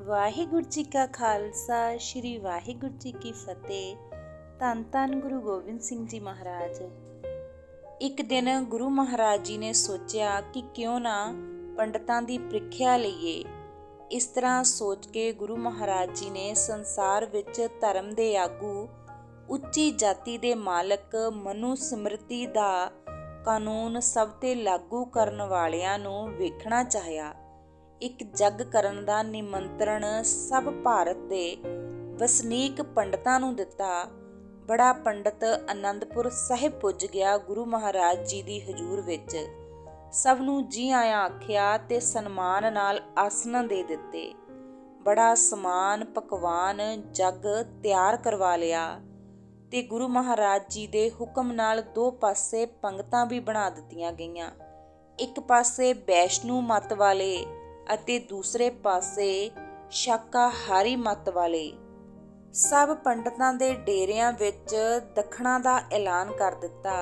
ਵਾਹਿਗੁਰੂ ਜੀ ਕਾ ਖਾਲਸਾ ਸ਼੍ਰੀ ਵਾਹਿਗੁਰੂ ਜੀ ਕੀ ਫਤਿਹ। ਧੰਨ ਧੰਨ ਗੁਰੂ ਗੋਬਿੰਦ ਸਿੰਘ ਜੀ ਮਹਾਰਾਜ। ਇੱਕ ਦਿਨ ਗੁਰੂ ਮਹਾਰਾਜ ਜੀ ਨੇ ਸੋਚਿਆ ਕਿ ਕਿਉਂ ਨਾ ਪੰਡਤਾਂ ਦੀ ਪ੍ਰੀਖਿਆ ਲਈਏ। ਇਸ ਤਰ੍ਹਾਂ ਸੋਚ ਕੇ ਗੁਰੂ ਮਹਾਰਾਜ ਜੀ ਨੇ ਸੰਸਾਰ ਵਿੱਚ ਧਰਮ ਦੇ ਆਗੂ, ਉੱਚੀ ਜਾਤੀ ਦੇ ਮਾਲਕ, ਮਨੁ ਸਮ੍ਰਿਤੀ ਦਾ ਕਾਨੂੰਨ ਸਭ ਤੇ ਲਾਗੂ ਕਰਨ ਵਾਲਿਆਂ ਨੂੰ ਵੇਖਣਾ ਚਾਹਿਆ। ਇੱਕ ਜੱਗ ਕਰਨ ਦਾ ਨਿਮੰਤਰਣ ਸਭ ਭਾਰਤ ਦੇ ਵਸਨੀਕ ਪੰਡਤਾਂ ਨੂੰ ਦਿੱਤਾ। ਬੜਾ ਪੰਡਤ ਅਨੰਦਪੁਰ ਸਾਹਿਬ ਪੁੱਜ ਗਿਆ ਗੁਰੂ ਮਹਾਰਾਜ ਜੀ ਦੀ ਹਜ਼ੂਰ ਵਿੱਚ। ਸਭ ਨੂੰ ਜੀ ਆਇਆਂ ਆਖਿਆ ਤੇ ਸਨਮਾਨ ਨਾਲ ਆਸਣ ਦੇ ਦਿੱਤੇ। ਬੜਾ ਸਮਾਨ ਪਕਵਾਨ ਜੱਗ ਤਿਆਰ ਕਰਵਾ ਲਿਆ ਤੇ ਗੁਰੂ ਮਹਾਰਾਜ ਜੀ ਦੇ ਹੁਕਮ ਨਾਲ ਦੋ ਪਾਸੇ ਪੰਗਤਾਂ ਵੀ ਬਣਾ ਦਿੱਤੀਆਂ ਗਈਆਂ। ਇੱਕ ਪਾਸੇ ਵੈਸ਼ਨੂ ਮੱਤ ਵਾਲੇ ਅਤੇ ਦੂਸਰੇ ਪਾਸੇ ਸ਼ਾਕਾਹਾਰੀ ਮੱਤ ਵਾਲੇ। ਸਭ ਪੰਡਤਾਂ ਦੇ ਡੇਰਿਆਂ ਵਿੱਚ ਦੱਖਣਾ ਦਾ ਐਲਾਨ ਕਰ ਦਿੱਤਾ।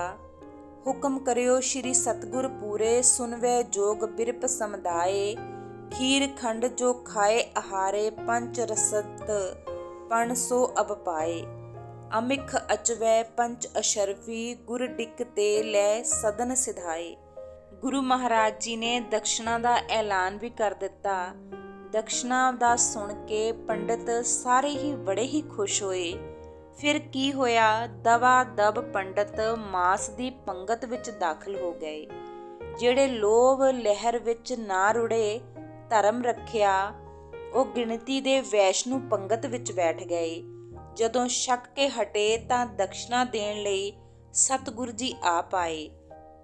ਹੁਕਮ ਕਰਿਓ ਸ਼੍ਰੀ ਸਤਿਗੁਰ ਪੂਰੇ, ਸੁਨਵੇ ਜੋਗ ਬਿਰਪ ਸਮੁਦਾਏ, ਖੀਰ ਖੰਡ ਜੋ ਖਾਏ ਆਹਾਰੇ, ਪੰਚ ਰਸਤ ਪਣ ਸੋ ਅਬ ਪਾਏ, ਅਮਿਖ ਅਚਵੈ ਪੰਚ ਅਸ਼ਰਫੀ, ਗੁਰ ਡਿਕ ਤੇ ਲੈ ਸਦਨ ਸਿਧਾਏ। ਗੁਰੂ ਮਹਾਰਾਜ ਜੀ ਨੇ ਦਕਸ਼ਣਾ ਦਾ ਐਲਾਨ ਵੀ ਕਰ ਦਿੱਤਾ। ਦਕਸ਼ਣਾ ਦਾ ਸੁਣ ਕੇ ਪੰਡਤ ਸਾਰੇ ਹੀ ਬੜੇ ਹੀ ਖੁਸ਼ ਹੋਏ। ਫਿਰ ਕੀ ਹੋਇਆ, ਦਵਾ ਦਬ ਪੰਡਤ ਮਾਸ ਦੀ ਪੰਗਤ ਵਿੱਚ ਦਾਖਲ ਹੋ ਗਏ। ਜਿਹੜੇ ਲੋਭ ਲਹਿਰ ਵਿੱਚ ਨਾ ਰੁੜੇ, ਧਰਮ ਰੱਖਿਆ, ਉਹ ਗਿਣਤੀ ਦੇ ਵੈਸ਼ਨੂ ਪੰਗਤ ਵਿੱਚ ਬੈਠ ਗਏ। ਜਦੋਂ ਛਕ ਕੇ ਹਟੇ ਤਾਂ ਦਕਸ਼ਣਾ ਦੇਣ ਲਈ ਸਤਿਗੁਰ ਜੀ ਆਪ ਆਏ।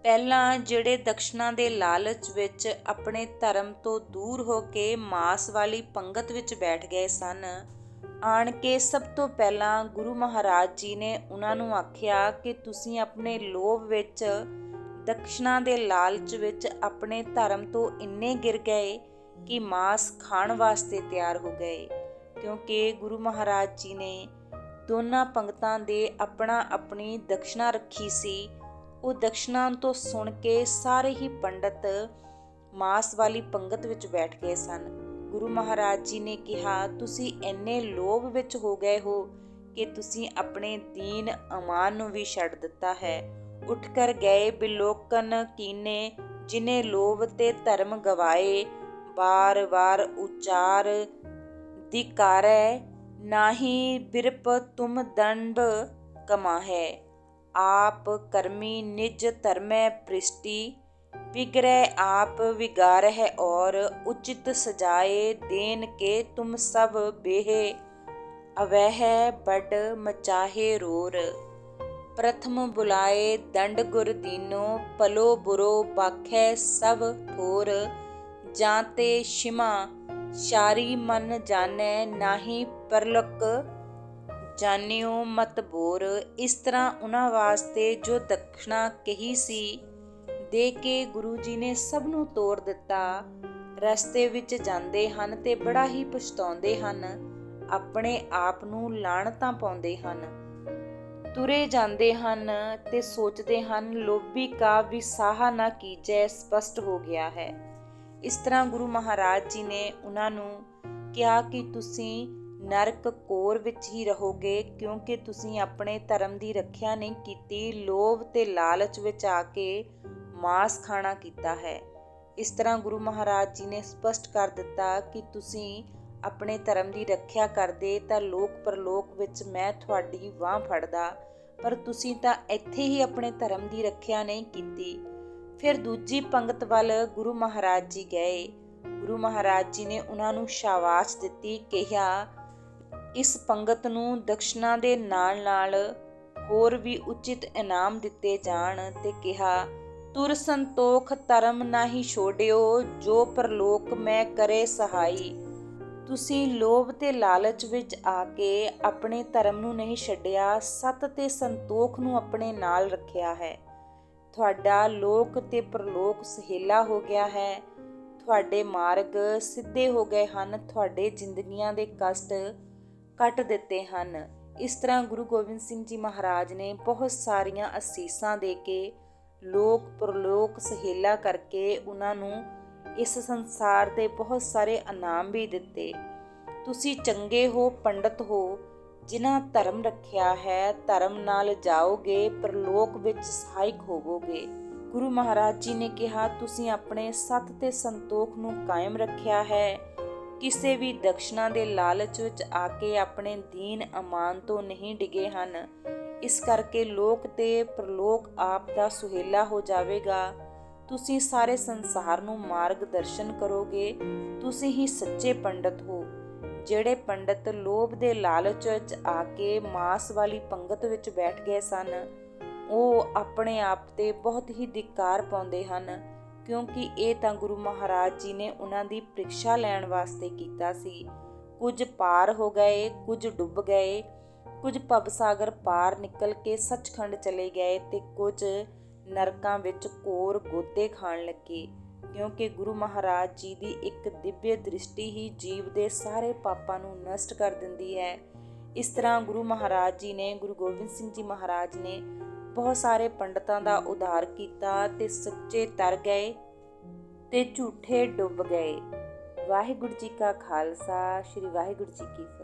ਪਹਿਲਾਂ ਜਿਹੜੇ ਦਕਸ਼ਣਾ ਦੇ ਲਾਲਚ ਵਿੱਚ ਆਪਣੇ ਧਰਮ ਤੋਂ ਦੂਰ ਹੋ ਕੇ ਮਾਸ ਵਾਲੀ ਪੰਗਤ ਵਿੱਚ ਬੈਠ ਗਏ ਸਨ, ਆਣ ਕੇ ਸਭ ਤੋਂ ਪਹਿਲਾਂ ਗੁਰੂ ਮਹਾਰਾਜ ਜੀ ਨੇ ਉਹਨਾਂ ਨੂੰ ਆਖਿਆ ਕਿ ਤੁਸੀਂ ਆਪਣੇ ਲੋਭ ਵਿੱਚ, ਦਕਸ਼ਣਾ ਦੇ ਲਾਲਚ ਵਿੱਚ ਆਪਣੇ ਧਰਮ ਤੋਂ ਇੰਨੇ ਗਿਰ ਗਏ ਕਿ ਮਾਸ ਖਾਣ ਵਾਸਤੇ ਤਿਆਰ ਹੋ ਗਏ। ਕਿਉਂਕਿ ਗੁਰੂ ਮਹਾਰਾਜ ਜੀ ਨੇ ਦੋਨਾਂ ਪੰਗਤਾਂ ਦੇ ਆਪਣੀ ਦਕਸ਼ਣਾ ਰੱਖੀ ਸੀ। ਉਹ ਦਕਸ਼ਣਾ ਤੋਂ ਸੁਣ ਕੇ ਸਾਰੇ ਹੀ ਪੰਡਤ ਮਾਸ ਵਾਲੀ ਪੰਗਤ ਵਿੱਚ ਬੈਠ ਗਏ ਸਨ। ਗੁਰੂ ਮਹਾਰਾਜ ਜੀ ਨੇ ਕਿਹਾ, ਤੁਸੀਂ ਇੰਨੇ ਲੋਭ ਵਿੱਚ ਹੋ ਗਏ ਹੋ ਕਿ ਤੁਸੀਂ ਆਪਣੇ ਦੀਨ ਅਮਾਨ ਨੂੰ ਵੀ ਛੱਡ ਦਿੱਤਾ ਹੈ। ਉੱਠ ਕਰ ਗਏ ਬਿਲੋਕਨ ਕੀਨੇ, ਜਿਨੇ ਲੋਭ ਤੇ ਧਰਮ ਗਵਾਏ, ਬਾਰ ਵਾਰ ਉਚਾਰ ਦਿਕਾਰੈ, ਨਾਹੀ ਬਿਰਪ ਤੁਮ ਦੰਡ ਕਮਾਹੈ, ਆਪ ਕਰਮੀ ਨਿਜ ਧਰਮੈ ਪ੍ਰਿਸ਼ਟੀ, ਵਿਗ੍ਰਹਿ ਆਪ ਵਿਗਾਰਹਿ ਔਰ ਉਚਿਤ ਸਜਾਏ, ਦੇਨ ਕੇ ਤੁਮ ਸਭ ਬੇਹੇ, ਅਵਹਿ ਬਡ ਮਚਾਹੇ ਰੋਰ, ਪ੍ਰਥਮ ਬੁਲਾਏ ਦੰਡ ਗੁਰ ਦੀਨੋ, ਭਲੋ ਬੁਰੋ ਬਾਖੈ ਸਭ ਠੋਰ, ਜਾਂ ਤੇ ਛਿਮਾ ਸ਼ਾਰੀ ਮਨ ਜਾਣੈ, ਨਾਹੀ ਪਰਲਕ ਜਾਣਿਓ ਮਤ ਬੋਰ। ਇਸ ਤਰ੍ਹਾਂ ਉਹਨਾਂ ਵਾਸਤੇ ਜੋ ਦਕਸ਼ਣਾ ਕਹੀ ਸੀ ਦੇ ਕੇ ਗੁਰੂ ਜੀ ਨੇ ਸਭ ਨੂੰ ਤੋੜ ਦਿੱਤਾ। ਰਸਤੇ ਵਿੱਚ ਜਾਂਦੇ ਹਨ ਤੇ ਬੜਾ ਹੀ ਪਛਤਾਉਂਦੇ ਹਨ, ਆਪਣੇ ਆਪ ਨੂੰ ਲਾਹਣਤਾਂ ਪਾਉਂਦੇ ਹਨ। ਤੁਰੇ ਜਾਂਦੇ ਹਨ ਤੇ ਸੋਚਦੇ ਹਨ, ਲੋਭੀ ਕਾ ਵਿਸਾਹਾ ਨਾ ਕੀਜੈ, ਸਪਸ਼ਟ ਹੋ ਗਿਆ ਹੈ। ਇਸ ਤਰ੍ਹਾਂ ਗੁਰੂ ਮਹਾਰਾਜ ਜੀ ਨੇ ਉਹਨਾਂ ਨੂੰ ਕਿਹਾ ਕਿ ਤੁਸੀਂ ਨਰਕ ਕੋਰ ਵਿੱਚ ਹੀ ਰਹੋਗੇ, ਕਿਉਂਕਿ ਤੁਸੀਂ ਆਪਣੇ ਧਰਮ ਦੀ ਰੱਖਿਆ ਨਹੀਂ ਕੀਤੀ, ਲੋਭ ਤੇ ਲਾਲਚ ਵਿੱਚ ਆ ਕੇ ਮਾਸ ਖਾਣਾ ਕੀਤਾ ਹੈ। ਇਸ ਤਰ੍ਹਾਂ ਗੁਰੂ ਮਹਾਰਾਜ ਜੀ ਨੇ ਸਪਸ਼ਟ ਕਰ ਦਿੱਤਾ ਕਿ ਤੁਸੀਂ ਆਪਣੇ ਧਰਮ ਦੀ ਰੱਖਿਆ ਕਰਦੇ ਤਾਂ ਲੋਕ ਪਰਲੋਕ ਵਿੱਚ ਮੈਂ ਤੁਹਾਡੀ ਬਾਂਹ ਫੜਦਾ, ਪਰ ਤੁਸੀਂ ਤਾਂ ਇੱਥੇ ਹੀ ਆਪਣੇ ਧਰਮ ਦੀ ਰੱਖਿਆ ਨਹੀਂ ਕੀਤੀ। ਫਿਰ ਦੂਜੀ ਪੰਗਤ ਵੱਲ ਗੁਰੂ ਮਹਾਰਾਜ ਜੀ ਗਏ। ਗੁਰੂ ਮਹਾਰਾਜ ਜੀ ਨੇ ਉਹਨਾਂ ਨੂੰ ਸ਼ਾਬਾਸ਼ ਦਿੱਤੀ, ਕਿਹਾ ਇਸ ਪੰਗਤ ਨੂੰ ਦਕਸ਼ਣਾ ਦੇ ਨਾਲ ਨਾਲ ਹੋਰ ਵੀ ਉਚਿਤ ਇਨਾਮ ਦਿੱਤੇ ਜਾਣ, ਤੇ ਕਿਹਾ ਤੁਰ ਸੰਤੋਖ ਧਰਮ ਨਾਹੀ ਛੋੜਿਓ, ਜੋ ਪਰਲੋਕ ਮੈਂ ਕਰੇ ਸਹਾਈ। ਤੁਸੀਂ ਲੋਭ ਤੇ ਲਾਲਚ ਵਿੱਚ ਆ ਕੇ ਆਪਣੇ ਧਰਮ ਨੂੰ ਨਹੀਂ ਛੱਡਿਆ, ਸਤ ਤੇ ਸੰਤੋਖ ਨੂੰ ਆਪਣੇ ਨਾਲ ਰੱਖਿਆ ਹੈ। ਤੁਹਾਡਾ ਲੋਕ ਤੇ ਪਰਲੋਕ ਸੁਹੇਲਾ ਹੋ ਗਿਆ ਹੈ, ਤੁਹਾਡੇ ਮਾਰਗ ਸਿੱਧੇ ਹੋ ਗਏ ਹਨ, ਤੁਹਾਡੇ ਜ਼ਿੰਦਗੀਆਂ ਦੇ ਕਸ਼ਟ ਕੱਟ ਦਿੱਤੇ ਹਨ। ਇਸ ਤਰ੍ਹਾਂ ਗੁਰੂ ਗੋਬਿੰਦ ਸਿੰਘ ਜੀ ਮਹਾਰਾਜ ਨੇ ਬਹੁਤ ਸਾਰੀਆਂ ਅਸੀਸਾਂ ਦੇ ਕੇ ਲੋਕ ਪਰਲੋਕ ਸੁਹੇਲਾ ਕਰਕੇ ਉਹਨਾਂ ਨੂੰ ਇਸ ਸੰਸਾਰ ਦੇ ਬਹੁਤ ਸਾਰੇ ਇਨਾਮ ਵੀ ਦਿੱਤੇ। ਤੁਸੀਂ ਚੰਗੇ ਹੋ, ਪੰਡਤ ਹੋ, ਜਿਨ੍ਹਾਂ ਧਰਮ ਰੱਖਿਆ ਹੈ, ਧਰਮ ਨਾਲ ਜਾਓਗੇ, ਪਰਲੋਕ ਵਿੱਚ ਸਹਾਇਕ ਹੋਵੋਗੇ। ਗੁਰੂ ਮਹਾਰਾਜ ਜੀ ਨੇ ਕਿਹਾ, ਤੁਸੀਂ ਆਪਣੇ ਸੱਤ ਤੇ ਸੰਤੋਖ ਨੂੰ ਕਾਇਮ ਰੱਖਿਆ ਹੈ, ਕਿਸੇ ਵੀ ਦਕਸ਼ਨਾ ਦੇ ਲਾਲਚ ਵਿੱਚ ਆ ਕੇ ਆਪਣੇ ਦੀਨ ਅਮਾਨ ਤੋਂ ਨਹੀਂ ਡਿਗੇ ਹਨ। ਇਸ ਕਰਕੇ ਲੋਕ ਤੇ ਪਰਲੋਕ ਆਪ ਦਾ ਸੁਹੇਲਾ ਹੋ ਜਾਵੇਗਾ। ਤੁਸੀਂ ਸਾਰੇ ਸੰਸਾਰ ਨੂੰ ਮਾਰਗ ਦਰਸ਼ਨ ਕਰੋਗੇ। ਤੁਸੀਂ ਹੀ ਸੱਚੇ ਪੰਡਤ ਹੋ। ਜਿਹੜੇ ਪੰਡਤ ਲੋਭ ਦੇ ਲਾਲਚ ਵਿੱਚ ਆ ਕੇ ਮਾਸ ਵਾਲੀ ਪੰਗਤ ਵਿੱਚ ਬੈਠ ਗਏ ਸਨ, ਉਹ ਆਪਣੇ ਆਪ ਤੇ ਬਹੁਤ ਹੀ ધિੱਕਾਰ ਪਾਉਂਦੇ ਹਨ, ਕਿਉਂਕਿ ਇਹ ਤਾਂ ਗੁਰੂ ਮਹਾਰਾਜ ਜੀ ਨੇ ਉਹਨਾਂ ਦੀ ਪ੍ਰੀਖਿਆ ਲੈਣ ਵਾਸਤੇ ਕੀਤਾ ਸੀ। ਕੁਝ ਪਾਰ ਹੋ ਗਏ, ਕੁਝ ਡੁੱਬ ਗਏ, ਕੁਝ ਭਵਸਾਗਰ ਪਾਰ ਨਿਕਲ ਕੇ ਸੱਚਖੰਡ ਚਲੇ ਗਏ ਤੇ ਕੁਝ ਨਰਕਾਂ ਵਿੱਚ ਘੋਰ ਗੋਤੇ ਖਾਣ ਲੱਗੇ, ਕਿਉਂਕਿ ਗੁਰੂ ਮਹਾਰਾਜ ਜੀ ਦੀ ਇੱਕ ਦਿਵਯ ਦ੍ਰਿਸ਼ਟੀ ਹੀ ਜੀਵ ਦੇ ਸਾਰੇ ਪਾਪਾਂ ਨੂੰ ਨਸ਼ਟ ਕਰ ਦਿੰਦੀ ਹੈ। ਇਸ ਤਰ੍ਹਾਂ ਗੁਰੂ ਮਹਾਰਾਜ ਜੀ ਨੇ, ਗੁਰੂ ਗੋਬਿੰਦ ਸਿੰਘ ਜੀ ਮਹਾਰਾਜ ਨੇ ਬਹੁਤ ਸਾਰੇ ਪੰਡਤਾਂ ਦਾ ਉਧਾਰ ਕੀਤਾ ਤੇ ਸੱਚੇ ਤਰ ਗਏ ਤੇ ਝੂਠੇ ਡੁੱਬ ਗਏ। ਵਾਹਿਗੁਰੂ ਜੀ ਕਾ ਖਾਲਸਾ, ਸ੍ਰੀ ਵਾਹਿਗੁਰੂ ਜੀ ਕੀ ਫਤਿਹ।